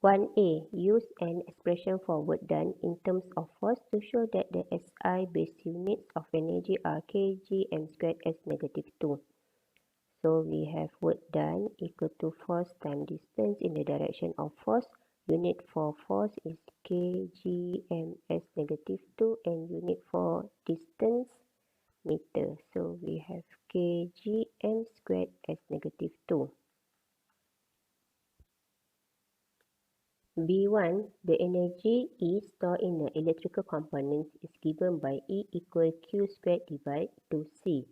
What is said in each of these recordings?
1a. Use an expression for work done in terms of force to show that the SI base units of energy are kg m squared s negative 2. So we have work done equal to force times distance in the direction of force. Unit for force is kg m s negative 2 and unit for distance meter. So we have kg m squared s negative 2. B1, the energy E stored in the electrical components is given by E equal Q squared divided to C,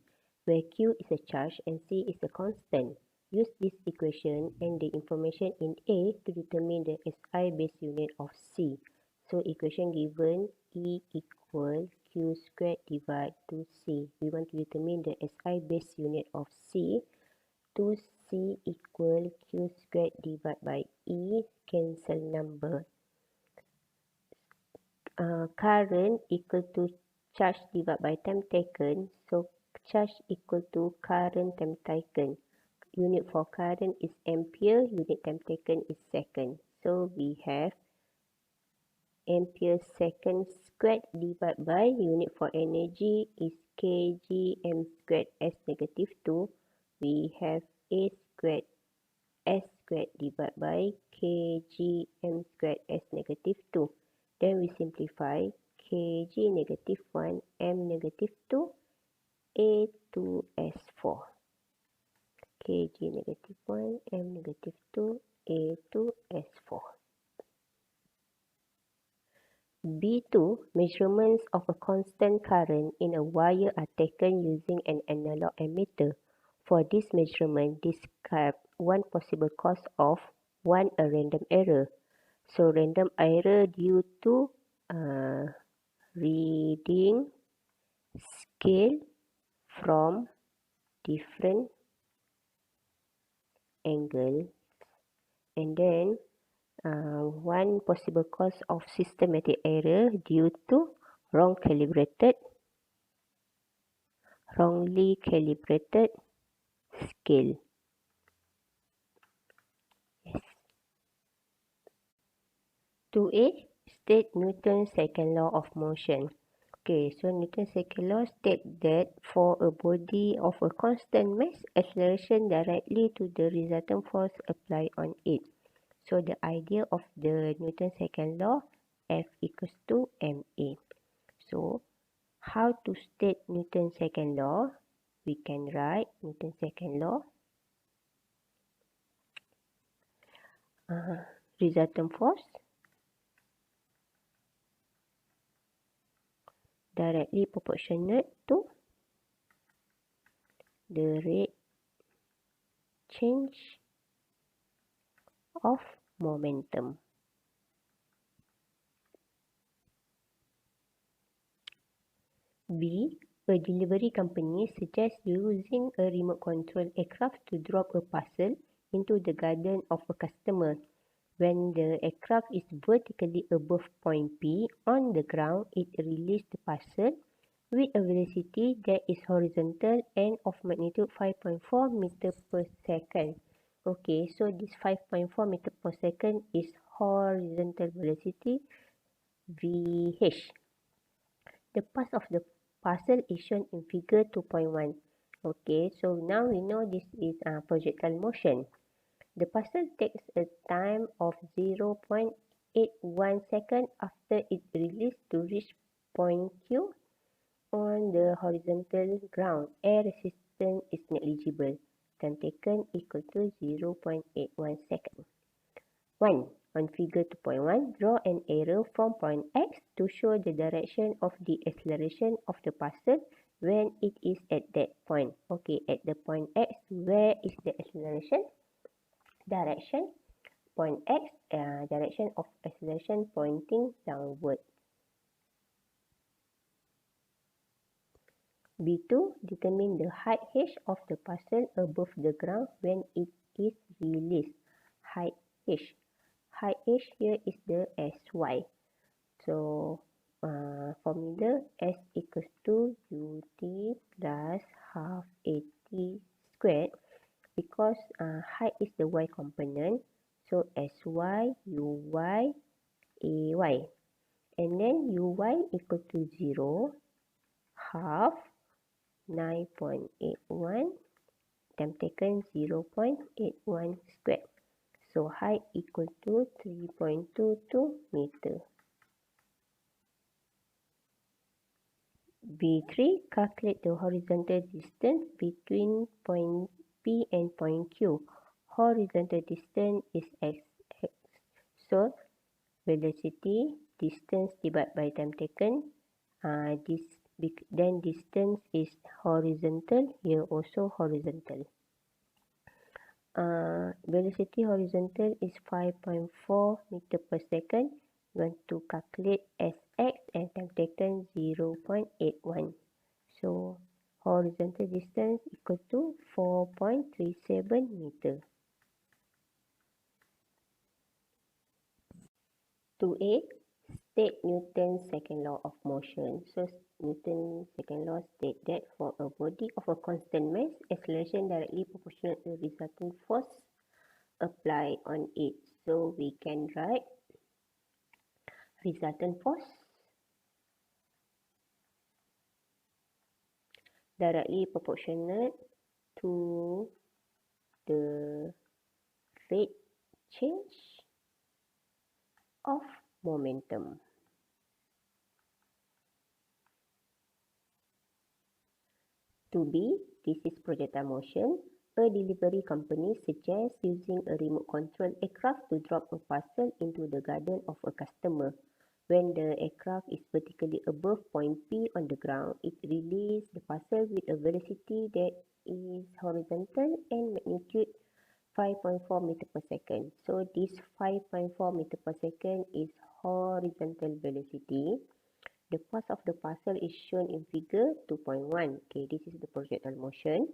where Q is a charge and C is a constant. Use this equation and the information in A to determine the SI base unit of C. So equation given E equal Q squared divided to C. We want to determine the SI base unit of C. 2C equal Q squared divided by E, cancel number. Current equal to charge divided by time taken. So charge equal to current time taken. Unit for current is ampere, unit time taken is second. So we have ampere second squared divided by unit for energy is kg m squared s negative 2. We have A squared s squared divided by kg m squared s negative 2. Then we simplify kg negative 1 m negative 2 A2S4. kg negative 1 m negative 2 A2S4. B2, measurements of a constant current in a wire are taken using an analog ammeter. For this measurement, describe one possible cause of 1. A random error. So random error due to reading scale from different angles. And then one possible cause of systematic error due to wrongly calibrated scale. Yes. 2a, state Newton's second law of motion. Okay, so Newton's second law states that for a body of a constant mass, acceleration directly to the resultant force applied on it. So the idea of the Newton's second law, F equals to ma. So how to state Newton's second law? We can write Newton's second law. Resultant force directly proportionate to the rate change of momentum. B, a delivery company suggests using a remote control aircraft to drop a parcel into the garden of a customer. When the aircraft is vertically above point P on the ground, it releases the parcel with a velocity that is horizontal and of magnitude 5.4 meter per second. Okay, so this 5.4 meter per second is horizontal velocity VH. The path of the parcel is shown in figure 2.1. Okay, so now we know this is projectile motion. The parcel takes a time of 0.81 second after it released to reach point Q on the horizontal ground. Air resistance is negligible. Time taken equal to 0.81 second. 1. On figure 2.1, draw an arrow from point X to show the direction of the acceleration of the parcel when it is at that point. Okay, at the point X, where is the acceleration? Direction. Point X, direction of acceleration pointing downward. B2, determine the height h of the parcel above the ground when it is released. Height h. Height h here is the SY. So, formula S equals to UT plus half AT squared. Because height is the Y component, so SY UY equal to 0, half 9.81, time taken 0.81 squared. So height equal to 3.22 meter. B3, calculate the horizontal distance between point P and point Q. Horizontal distance is x. So, velocity, distance divided by time taken. Then distance is horizontal. Here also horizontal. Velocity horizontal is 5.4 meter per second. We want to calculate Sx and time taken 0.81. So horizontal distance equal to 4.37 meter. 2a, state Newton's second law of motion. So Newton's second law states that for a body of a constant mass, acceleration directly proportional to the resultant force applied on it. So we can write resultant force directly proportional to the rate change of momentum. To B, this is projectile motion. A delivery company suggests using a remote control aircraft to drop a parcel into the garden of a customer. When the aircraft is vertically above point P on the ground, it releases the parcel with a velocity that is horizontal and magnitude 5.4 meter per second. So this 5.4 meter per second is horizontal velocity. The path of the parcel is shown in figure 2.1. Okay, this is the projectile motion.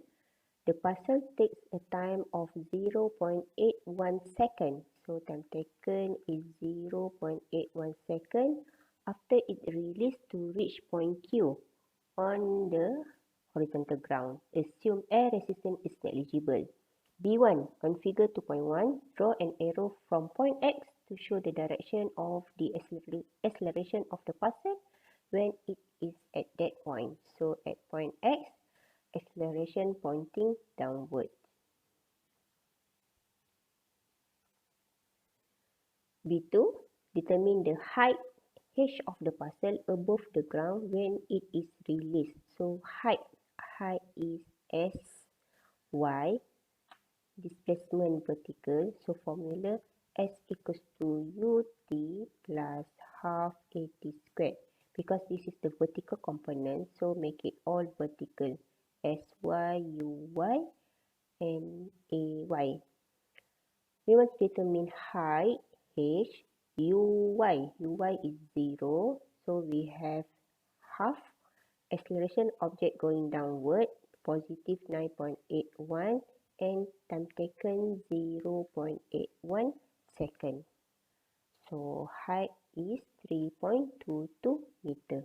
The parcel takes a time of 0.81 second. So time taken is 0.81 second after it released to reach point Q on the horizontal ground. Assume air resistance is negligible. B1, on figure 2.1, draw an arrow from point X to show the direction of the acceleration of the parcel when it is at that point. So at point X, acceleration pointing downward. B2, determine the height h of the parcel above the ground when it is released. So height is sy, displacement vertical. So formula S equals to ut plus half at squared. Because this is the vertical component, so make it all vertical. Sy, uy, and ay. We want to determine height h. Uy is 0. So we have half acceleration object going downward, positive 9.81, and time taken 0.81 second. So height is 3.22 meter.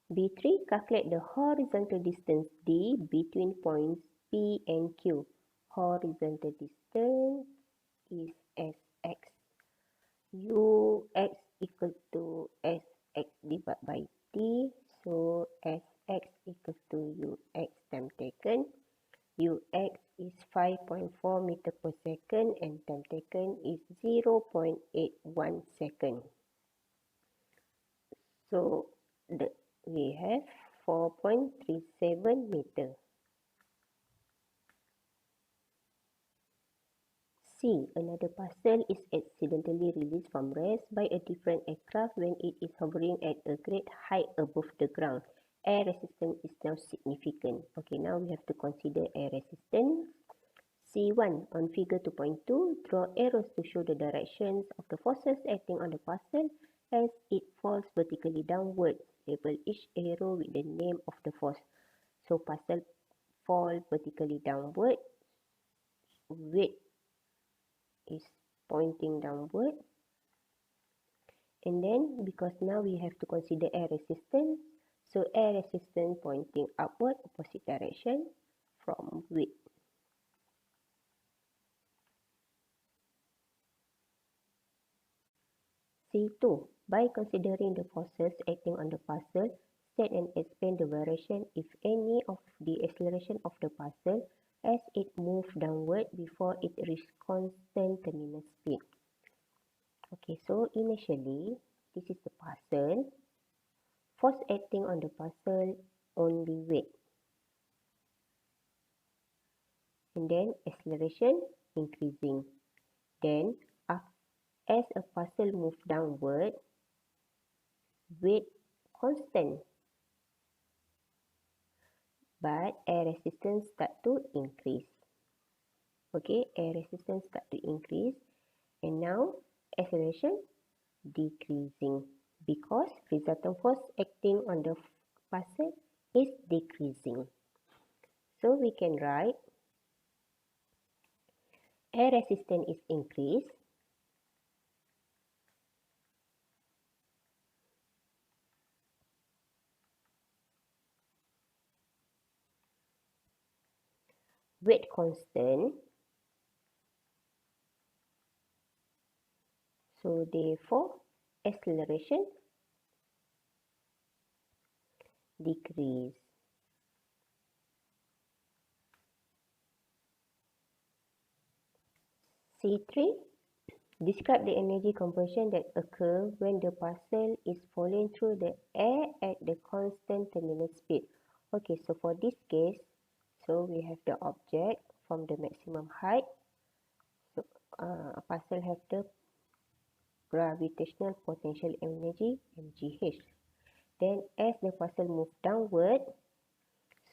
B3, calculate the horizontal distance D between points P and Q. Horizontal distance is Sx. Ux equal to Sx divided by T. So Sx equals to Ux time taken. Ux is 5.4 meter per second and time taken is 0.81 second. So we have 4.37 meter. C. Another parcel is accidentally released from rest by a different aircraft when it is hovering at a great height above the ground. Air resistance is now significant. Okay, now we have to consider air resistance. C1. On figure 2.2, draw arrows to show the directions of the forces acting on the parcel as it falls vertically downward. Label each arrow with the name of the force. So parcel fall vertically downward. Weight is pointing downward. And then because now we have to consider air resistance, so air resistance pointing upward, opposite direction from weight. C2. By considering the forces acting on the parcel, state and explain the variation, if any, of the acceleration of the parcel as it moves downward before it reaches constant terminal speed. Okay, so initially, this is the parcel. Force acting on the parcel only weight. And then acceleration increasing. Then, as a parcel moves downward, weight constant, but air resistance start to increase. Okay, air resistance start to increase, and now acceleration decreasing because resultant force acting on the parcel is decreasing. So we can write air resistance is increased, weight constant, so therefore acceleration decrease. C3. Describe the energy conversion that occurs when the parcel is falling through the air at the constant terminal speed. Okay, so for this case, so we have the object from the maximum height. So parcel have the gravitational potential energy mgh. Then as the parcel move downward,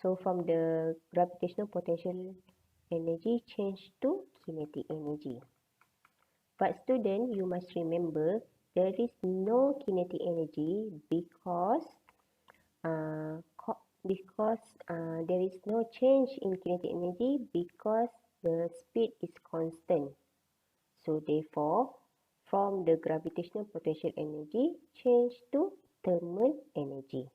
so from the gravitational potential energy change to kinetic energy. But student, you must remember there is no kinetic energy because there is no change in kinetic energy because the speed is constant. So therefore, from the gravitational potential energy change to thermal energy.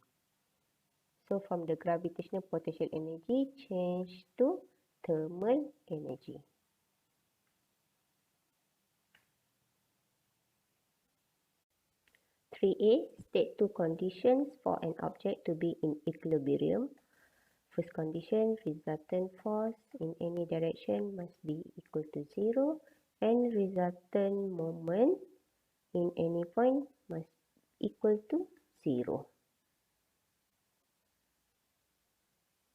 So from the gravitational potential energy change to thermal energy. (3A) State two conditions for an object to be in equilibrium. First condition, resultant force in any direction must be equal to 0 and resultant moment in any point must equal to 0.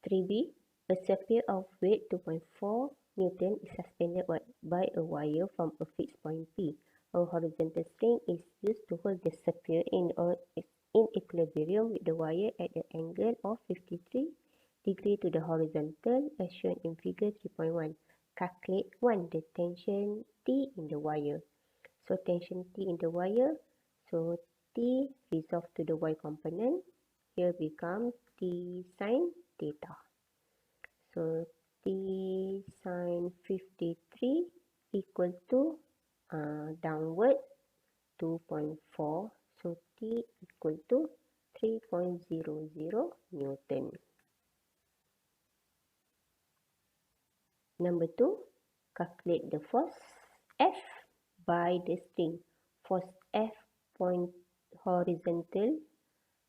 3B. A sphere of weight 2.4 Newton is suspended by a wire from a fixed point P. A horizontal string is used to hold the sphere in equilibrium with the wire at an angle of 53 degree to the horizontal as shown in figure 3.1. Calculate 1. The tension T in the wire. So tension T in the wire, so T resolved to the Y component, here becomes T sine theta. So T sine 53 equal to downward 2.4. So T equal to 3.00 Newton. Number 2, calculate the force F by the string. Force F point horizontal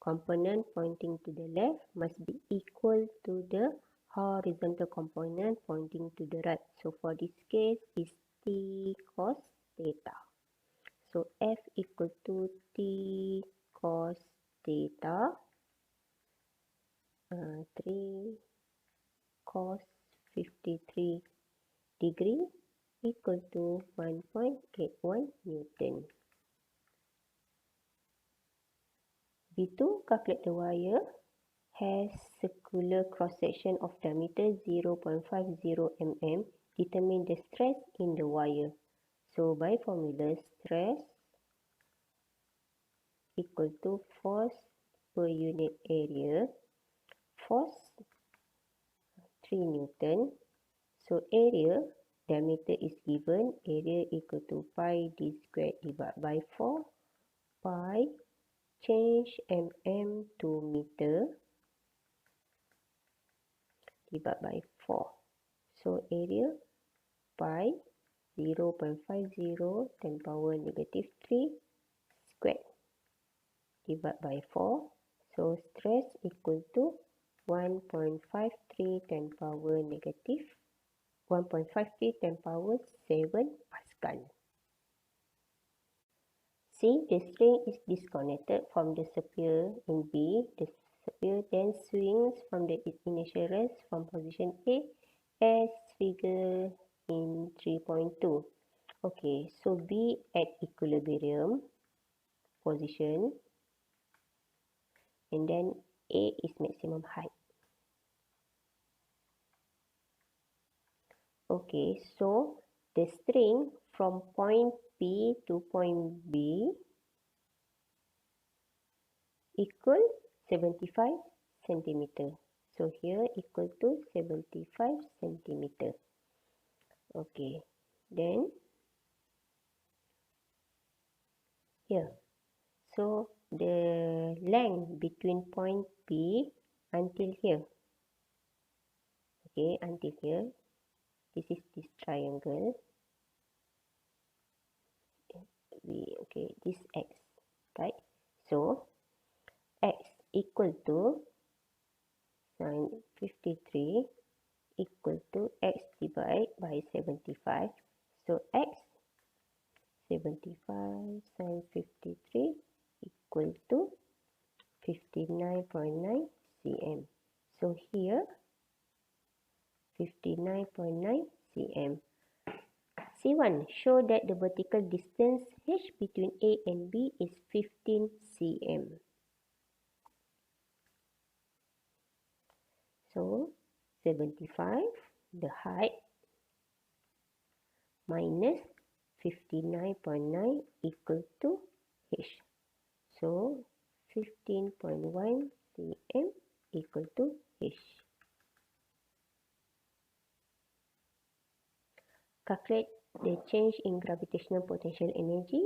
component pointing to the left must be equal to the horizontal component pointing to the right. So for this case is T cos theta. So F equal to T cos theta 3 cos 53 degree equal to 1.81 Newton. B2, calculate the wire has circular cross-section of diameter 0.50 mm. Determine the stress in the wire. So by formula, stress equal to force per unit area. Force 3 Newton. So area, diameter is given. Area equal to pi d squared divided by 4. Pi change mm to meter divided by 4. So area pi 0.50 10 power negative 3 squared divided by 4. So stress equal to 1.53 10 power negative 1.53 10 power 7 Pascal. See, the string is disconnected from the sphere in B. The sphere then swings from the initial rest from position A as figure in 3.2. Okay, so B at equilibrium position and then A is maximum height. Okay, so the string from point P to point B equal 75 centimeter. So here equal to 75 centimeter. Okay, then here. So the length between point P until here. Okay, until here. This is this triangle. Okay, this x, right? So x equal to sin 53 equal to x divided by 75. So x 75 sin 53 equal to 59.9 cm. So here 59.9 cm. C1. Show that the vertical distance h between A and B is 15 cm. So 75, the height, minus 59.9 equal to h. So 15.1 cm equal to h. Calculate the change in gravitational potential energy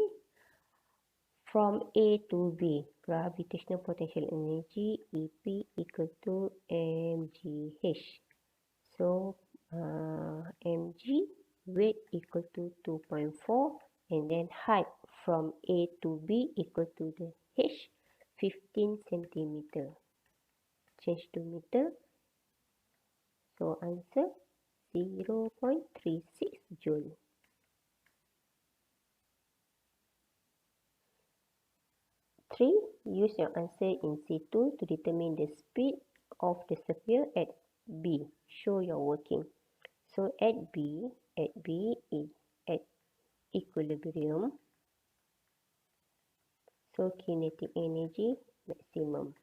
from A to B. Gravitational potential energy EP equal to mgh. So mg weight equal to 2.4 and then height from A to B equal to the h 15 centimeter. Change to meter. So answer 0.36 joule. 3. Use your answer in C2 to determine the speed of the sphere at B. Show your working. So at B is at equilibrium. So kinetic energy maximum.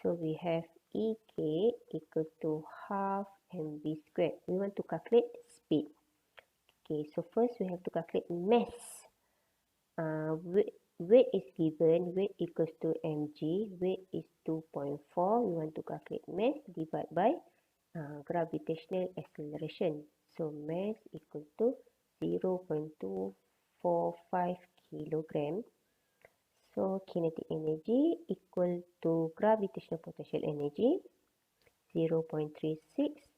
So we have EK equal to half mv squared. We want to calculate speed. Okay, so first we have to calculate mass. Weight is given, weight equals to mg, weight is 2.4. We want to calculate mass divided by gravitational acceleration. So mass equal to 0.245 kilogram. So kinetic energy equal to gravitational potential energy 0.36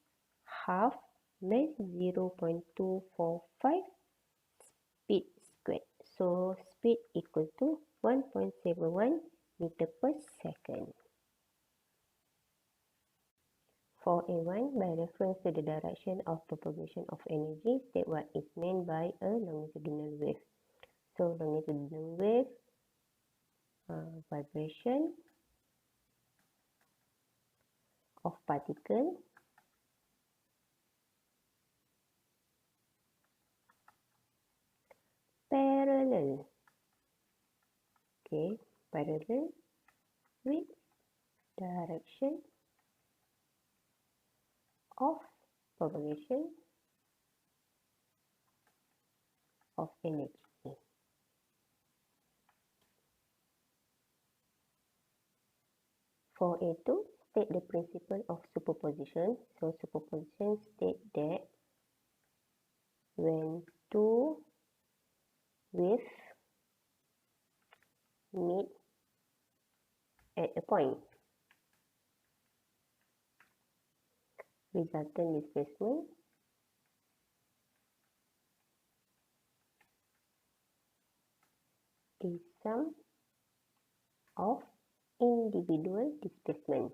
half mass 0.245 speed squared. So speed equal to 1.71 meter per second. 4A1, by reference to the direction of propagation of energy, state what is meant by a longitudinal wave. So longitudinal wave, vibration of particle parallel. Okay, parallel with direction of propagation of energy. 4A2, state the principle of superposition. So superposition state that when two waves meet at a point, resultant displacement is sum of individual displacement.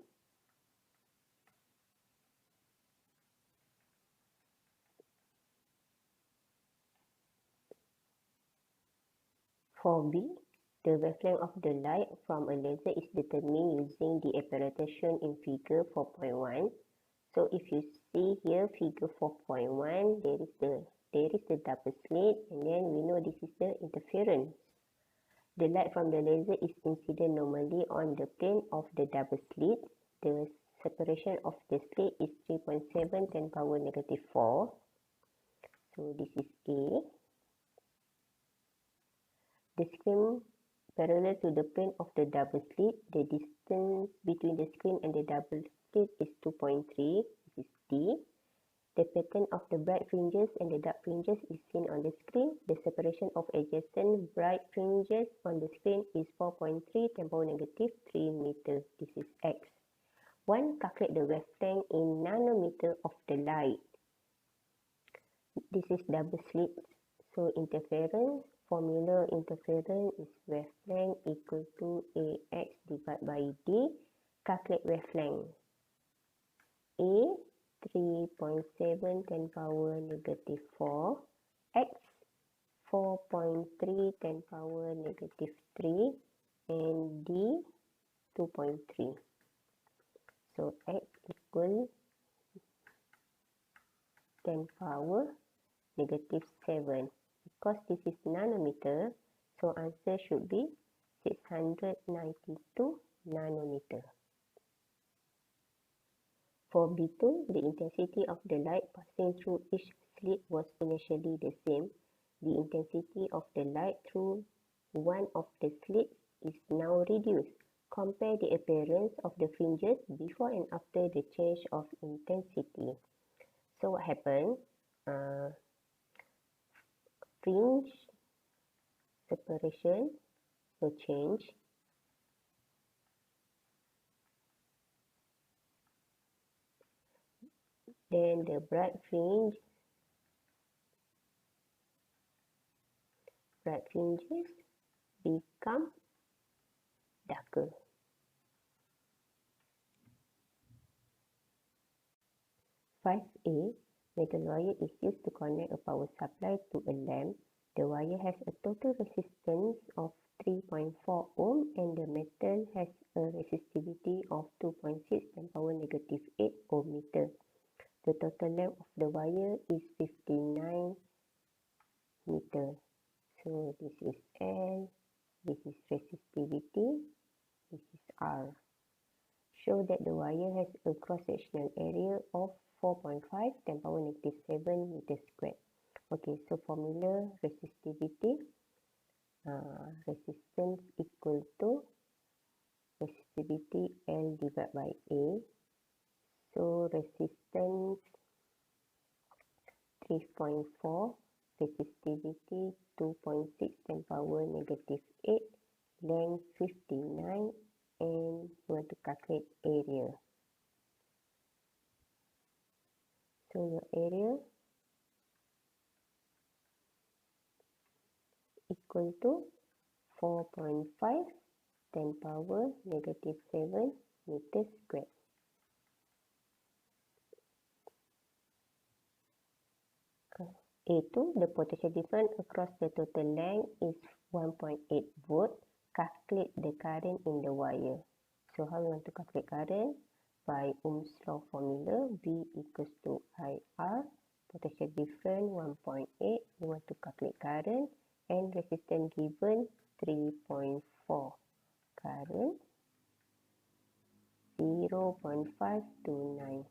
For B, the wavelength of the light from a laser is determined using the apparatus shown in figure 4.1. So if you see here figure 4.1, there is the double slit, and then we know this is the interference. The light from the laser is incident normally on the plane of the double slit. The separation of the slit is 3.7 10 power negative 4. So this is A. The screen parallel to the plane of the double slit. The distance between the screen and the double slit is 2.3. This is D. The pattern of the bright fringes and the dark fringes is seen on the screen. The separation of adjacent bright fringes on the screen is 4.3 10 power negative 3 meter. This is X. 1. Calculate the wavelength in nanometer of the light. This is double slit. So interference, formula interference is wavelength equal to AX divided by D. Calculate wavelength. A 3.7 10 power negative 4, X 4.3 10 power negative 3, and D 2.3. So X equal 10 power negative 7. Because this is nanometer, so answer should be 692 nanometer. For B2, the intensity of the light passing through each slit was initially the same. The intensity of the light through one of the slits is now reduced. Compare the appearance of the fringes before and after the change of intensity. So what happened? Fringe separation will change. Then the bright fringes become darker. A. Metal wire is used to connect a power supply to a lamp. The wire has a total resistance of 3.4 ohm and the metal has a resistivity of 2.6 10 power negative 8 ohm meter. The total length of the wire is 59 meter. So this is L, this is resistivity, this is R. Show that the wire has a cross-sectional area of 4.5 10 power negative 7 meter squared. Okay, so formula resistivity, resistance equal to resistivity L divided by A. So resistance 3.4, resistivity 2.6 10 power negative 8, length 59, and we want to calculate area. So your area equal to 4.5 10 power negative 7 meter squared. A2, the potential difference across the total length is 1.8 volt. Calculate the current in the wire. So how we want to calculate current? By Ohm's law formula, V equals to IR. Potential difference 1.8. We want to calculate current. And resistance given 3.4. Current 0.529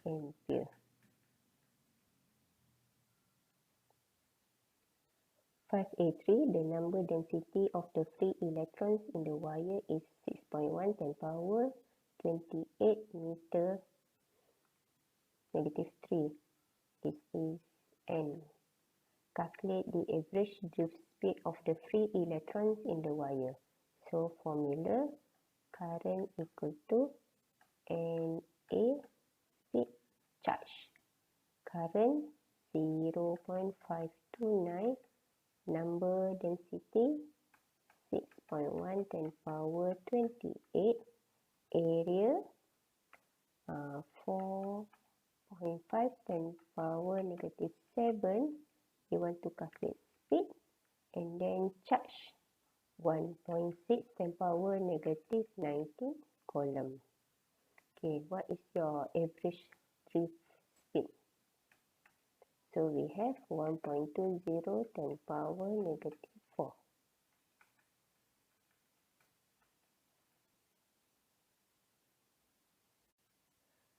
ampere. 5A3, the number density of the free electrons in the wire is 6.1 10 power 28 meter negative 3. This is N. Calculate the average drift speed of the free electrons in the wire. So formula, current equal to NA speed charge. Current 0.529, number density 6.1 10 power 28, area 4.5 10 power negative 7. You want to calculate speed, and then charge 1.6 10 power negative 19 coulomb. Okay, what is your average drift speed? So we have 1.20 10 power negative 4.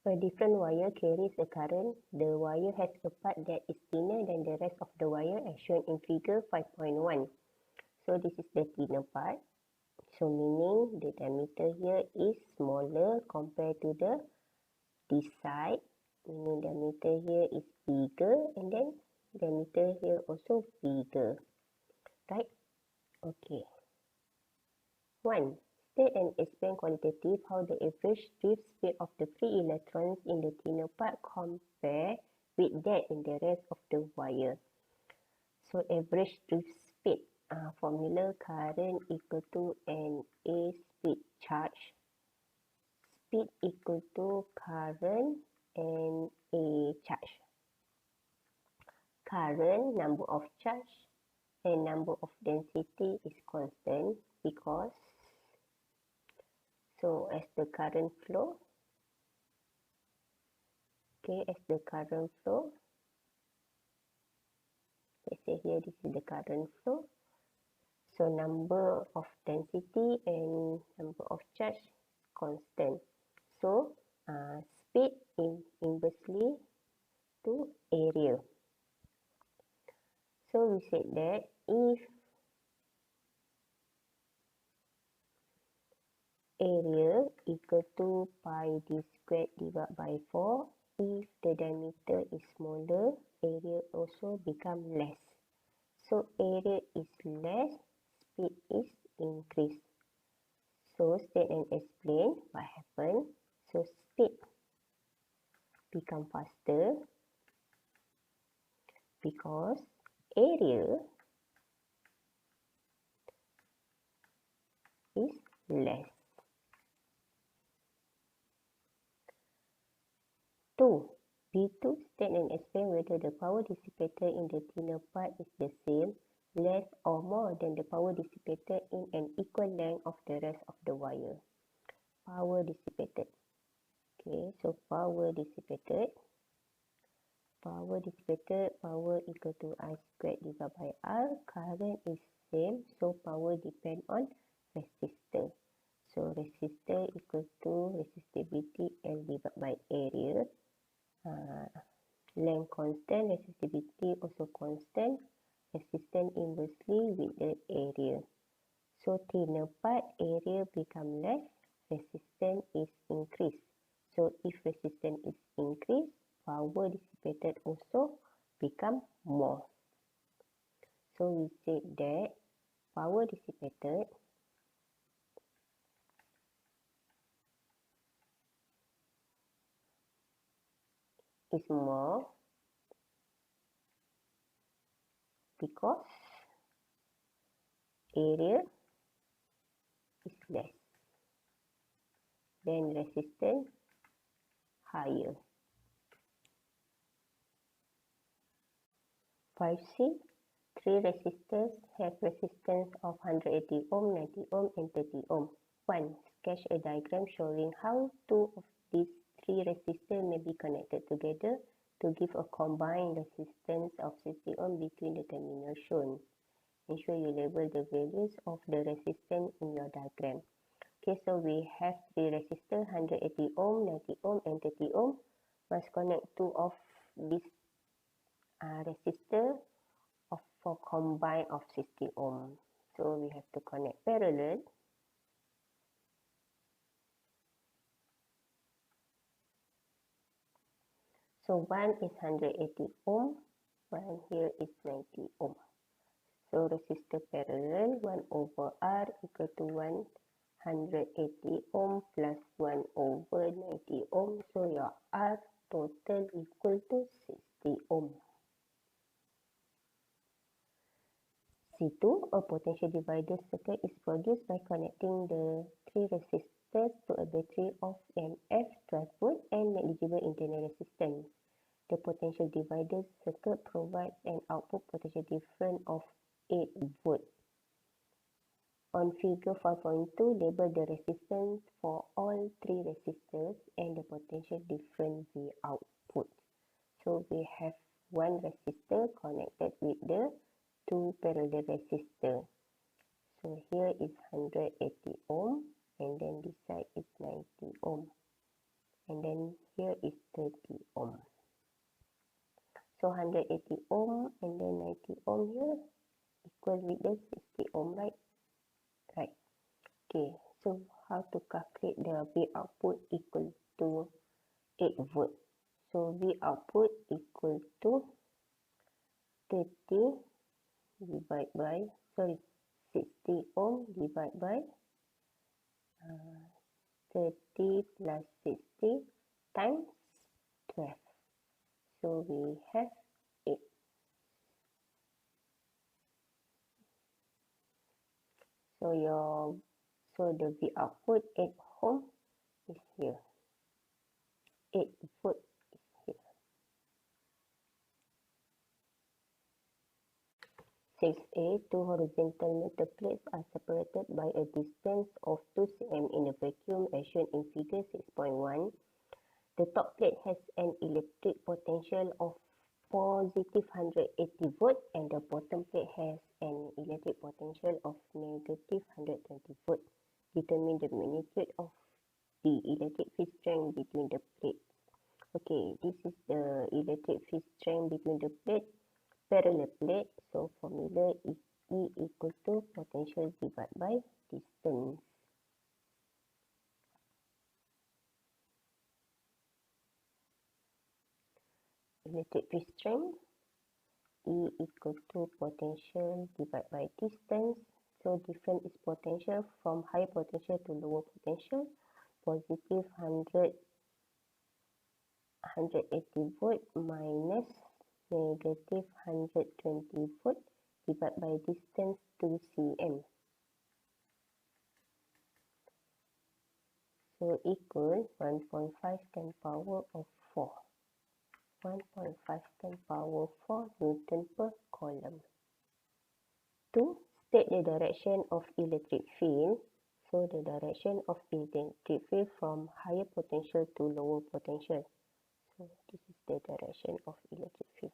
A different wire carries a current. The wire has a part that is thinner than the rest of the wire as shown in figure 5.1. So this is the thinner part. So meaning the diameter here is smaller compared to this side. Meaning diameter here is bigger, and then diameter here also bigger. Right? Okay. 1. State and explain qualitative how the average drift speed of the free electrons in the thinner part compare with that in the rest of the wire. So average drift speed, formula current equal to NA speed charge. Speed equal to current and A charge. Current, number of charge, and number of density is constant because so as the current flow, as the current flow, let's say here this is the current flow. So number of density and number of charge constant. So speed inversely to area. So we said that if area equal to pi d squared divided by 4, if the diameter is smaller, area also become less. So area is less, speed is increased. So state and explain what happened. So speed become faster because area is less. 2. B2, state and explain whether the power dissipated in the thinner part is the same, less or more than the power dissipated in an equal length of the rest of the wire. Power dissipated. Okay, so power dissipated. Power equal to I squared divided by R. Current is same, so power depend on resistor. So resistor equal to resistivity L divided by area. Length constant, resistivity also constant, resistance inversely with the area. So thinner part, area become less, resistance is increased. So if resistance is increased, power dissipated also become more. So we said that power dissipated is more because area is less, then resistance higher. 5C, 3 resistors have resistance of 180 ohm, 90 ohm and 30 ohm. 1. Sketch a diagram showing how 2 of these 3 resistors may be connected together to give a combined resistance of 60 ohm between the terminals shown. Ensure you label the values of the resistance in your diagram. Okay, so we have 3 resistors, 180 ohm, 90 ohm and 30 ohm. Must connect 2 of these resistor for combine of 60 ohm. So we have to connect parallel. So one is 180 ohm, one here is 90 ohm. So resistor parallel 1 over R equal to 180 ohm plus 1 over 90 ohm. So your R total equal to 60 ohm. C2, a potential divider circuit is produced by connecting the three resistors to a battery of EMF 12 volt and negligible internal resistance. The potential divider circuit provides an output potential difference of 8 volt. On figure 5.2, label the resistance for all three resistors and the potential difference V output. So we have one resistor connected with the two parallel resistors. So here is 180 ohm and then this side is 90 ohm. And then here is 30 ohm. So 180 ohm and then 90 ohm here equal with the 60 ohm, right? Right. Okay, so how to calculate the V output equal to 8 volt? So V output equal to 30 divided by, 60 ohm divided by 30 plus 60 times 12. So we have 8. So the V output 8 ohm is here. 8 volt is here. 6a, two horizontal metal plates are separated by a distance of 2 cm in a vacuum as shown in figure 6.1. The top plate has an electric potential of positive 180 volt and the bottom plate has an electric potential of negative 120 volt. Determine the magnitude of the electric field strength between the plates. Okay, this is the electric field strength between the plate, parallel plate. So formula is E equal to potential divided by distance. Electric field strength E equal to potential divided by distance. So difference is potential from high potential to lower potential. Positive 180 volt minus negative 120 volt divided by distance 2 cm. So equal 1.5 10 power of 4. 1.5 10 power 4 Newton per coulomb. 2. State the direction of electric field. So the direction of electric field from higher potential to lower potential. So this is the direction of electric field.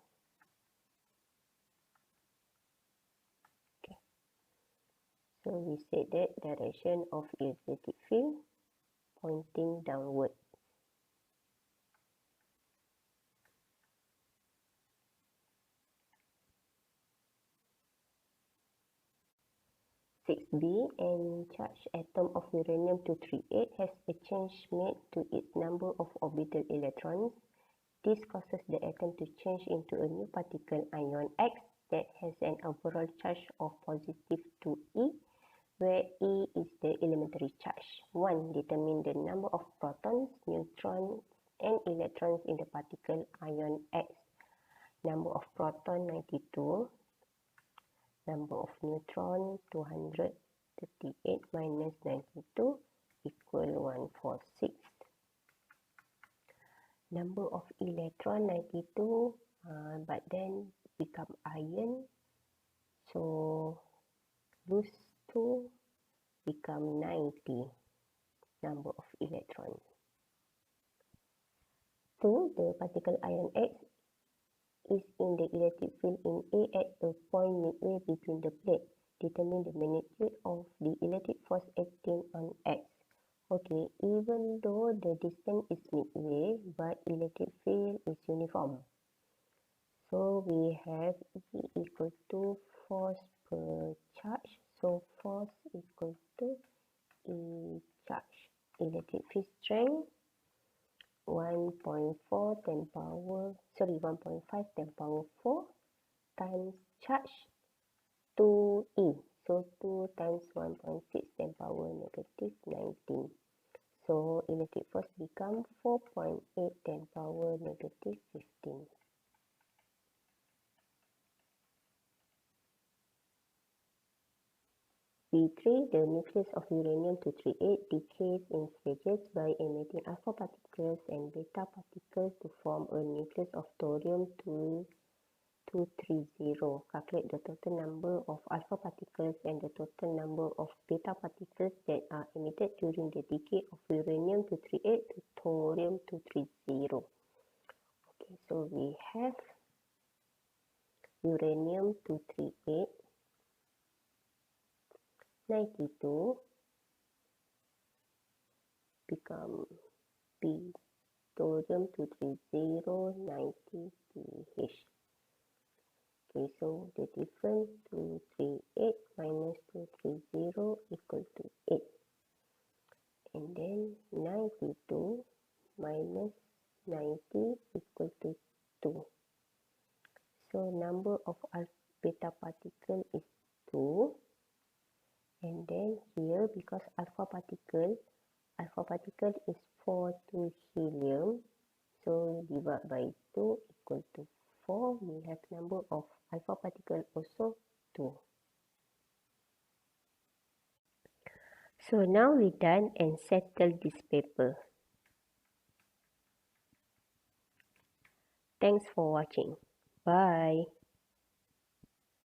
Okay. So we said that direction of electric field pointing downward. 6b, an charged atom of uranium-238 has a change made to its number of orbital electrons. This causes the atom to change into a new particle ion X that has an overall charge of positive 2e, where E is the elementary charge. 1. Determine the number of protons, neutrons, and electrons in the particle ion X. Number of protons 92. Number of neutron 238 minus 92 equal 146. Number of electron 92, but then become iron, so lose 2 become 90 number of electrons. 2. The particle ion X is in the electric field in A at a point midway between the plate. Determine the magnitude of the electric force acting on X. Okay, even though the distance is midway, but electric field is uniform. So we have E equal to force per charge. So force equal to E charge. Electric field strength 1.5 10 power 4 times charge 2e. So 2 times 1.6 10 power negative 19. So electric force become 4.8 10 power negative 15. V3, the nucleus of uranium-238 decays in stages by emitting alpha particles and beta particles to form a nucleus of thorium-230. Calculate the total number of alpha particles and the total number of beta particles that are emitted during the decay of uranium-238 to thorium-230. Okay, so we have uranium-238, 92 become P, thorium-230, 90 PH. Okay, so the difference 238 minus 230 equal to 8. And then 92 minus 90 equal to 2. So number of beta particle is 2. And then here, because alpha particle is 4 to helium, so divide by 2 equal to 4. We have number of alpha particle also 2. So now we done and settled this paper. Thanks for watching. Bye.